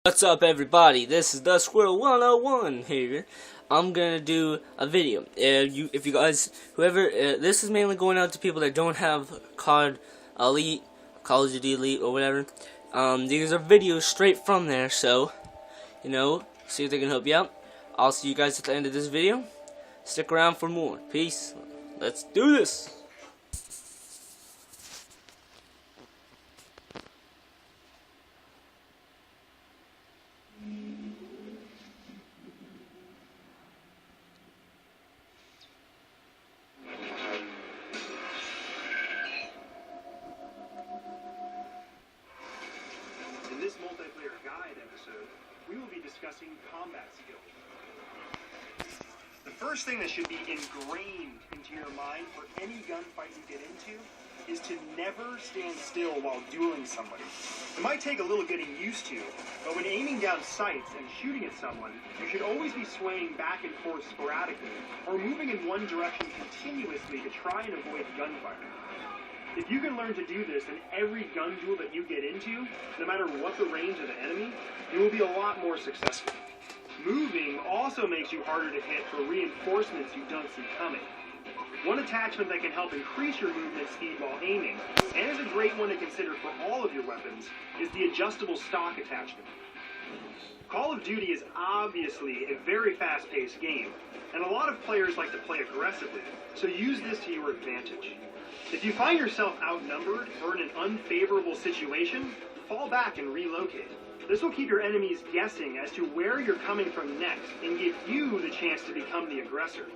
What's up, everybody? This is the Squirrel 101 here. I'm gonna do a video. If you guys, whoever, this is mainly going out to people that don't have COD Elite, Call of Duty Elite, or whatever. These are videos straight from there, so see if they can help you out. I'll see you guys at the end of this video. Stick around for more. Peace. Let's do this. In this multiplayer guide episode, we will be discussing combat skills. The first thing that should be ingrained into your mind for any gunfight you get into is to never stand still while dueling somebody. It might take a little getting used to, but when aiming down sights and shooting at someone, you should always be swaying back and forth sporadically, or moving in one direction continuously to try and avoid gunfire. If you can learn to do this in every gun duel that you get into, no matter what the range of the enemy, you will be a lot more successful. Moving also makes you harder to hit for reinforcements you don't see coming. One attachment that can help increase your movement speed while aiming, and is a great one to consider for all of your weapons, is the adjustable stock attachment. Call of Duty is obviously a very fast-paced game, and a lot of players like to play aggressively, so use this to your advantage. If you find yourself outnumbered or in an unfavorable situation, fall back and relocate. This will keep your enemies guessing as to where you're coming from next and give you the chance to become the aggressor.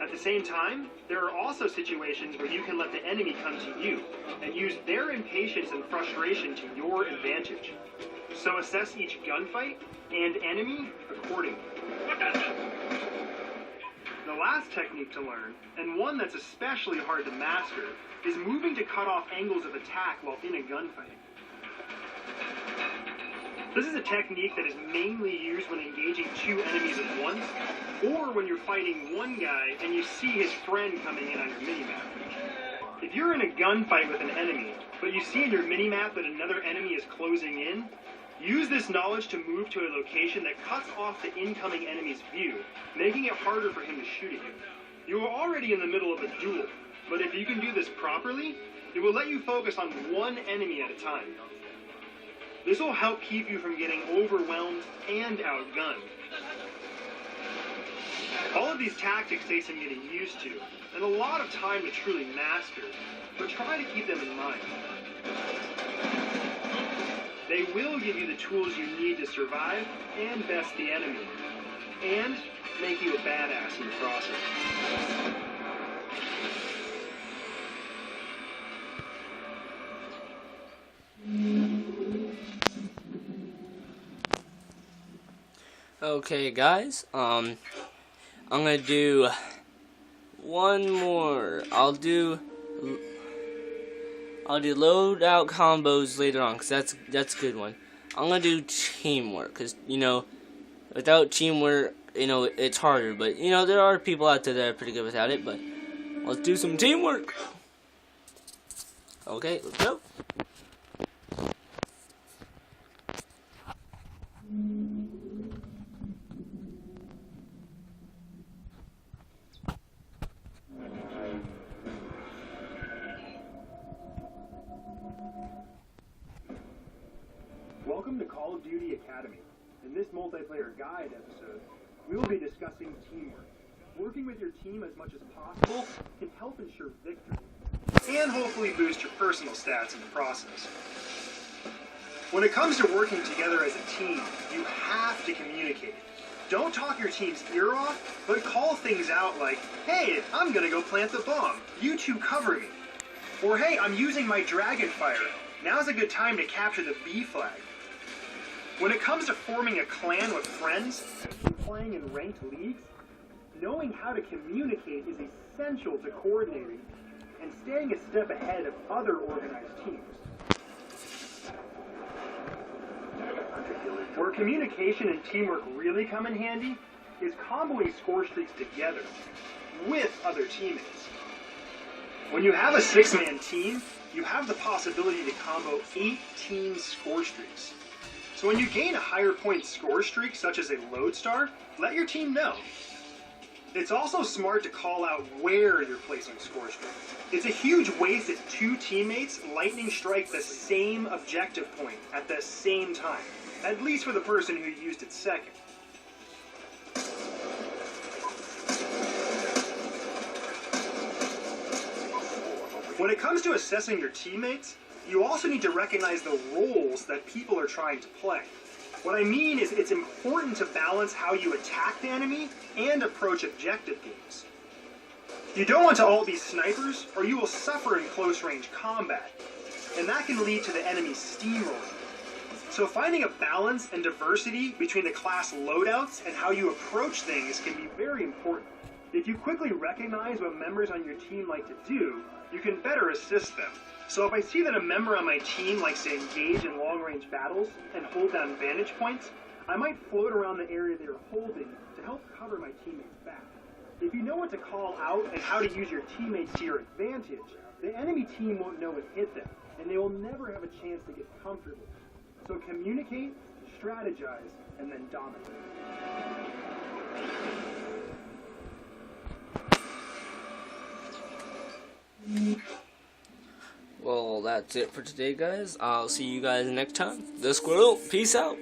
At the same time, there are also situations where you can let the enemy come to you and use their impatience and frustration to your advantage. So assess each gunfight and enemy accordingly. The last technique to learn, and one that's especially hard to master, is moving to cut off angles of attack while in a gunfight. This is a technique that is mainly used when engaging two enemies at once, or when you're fighting one guy and you see his friend coming in on your minimap. If you're in a gunfight with an enemy, but you see in your minimap that another enemy is closing in, use this knowledge to move to a location that cuts off the incoming enemy's view, making it harder for him to shoot at you. You are already in the middle of a duel, but if you can do this properly, it will let you focus on one enemy at a time. This will help keep you from getting overwhelmed and outgunned. All of these tactics take some getting used to, and a lot of time to truly master, but try to keep them in mind. They will give you the tools you need to survive and best the enemy, and make you a badass in the process. Okay, guys, I'm gonna do one more. I'll do loadout combos later on, because that's a good one. I'm gonna do teamwork, because without teamwork, it's harder. But there are people out there that are pretty good without it. But let's do some teamwork. Okay, let's go. Welcome to Call of Duty Academy. In this multiplayer guide episode, we will be discussing teamwork. Working with your team as much as possible can help ensure victory, and hopefully boost your personal stats in the process. When it comes to working together as a team, you have to communicate. Don't talk your team's ear off, but call things out like, hey, I'm gonna go plant the bomb, you two cover me. Or hey, I'm using my dragon fire, now's a good time to capture the B flag. When it comes to forming a clan with friends and playing in ranked leagues, knowing how to communicate is essential to coordinating and staying a step ahead of other organized teams. Where communication and teamwork really come in handy is comboing score streaks together with other teammates. When you have a 6-man team, you have the possibility to combo 18 score streaks. So when you gain a higher point score streak, such as a lodestar, let your team know. It's also smart to call out where you're placing score streak. It's a huge waste if two teammates lightning strike the same objective point at the same time, at least for the person who used it second. When it comes to assessing your teammates, you also need to recognize the roles that people are trying to play. What I mean is it's important to balance how you attack the enemy and approach objective games. You don't want to all be snipers, or you will suffer in close-range combat, and that can lead to the enemy steamrolling. So finding a balance and diversity between the class loadouts and how you approach things can be very important. If you quickly recognize what members on your team like to do, you can better assist them. So if I see that a member on my team likes to engage in long-range battles and hold down vantage points, I might float around the area they are holding to help cover my teammates' back. If you know what to call out and how to use your teammates to your advantage, the enemy team won't know it hit them, and they will never have a chance to get comfortable. So communicate, strategize, and then dominate. Well, that's it for today, guys. I'll see you guys next time. The Squirrel, peace out.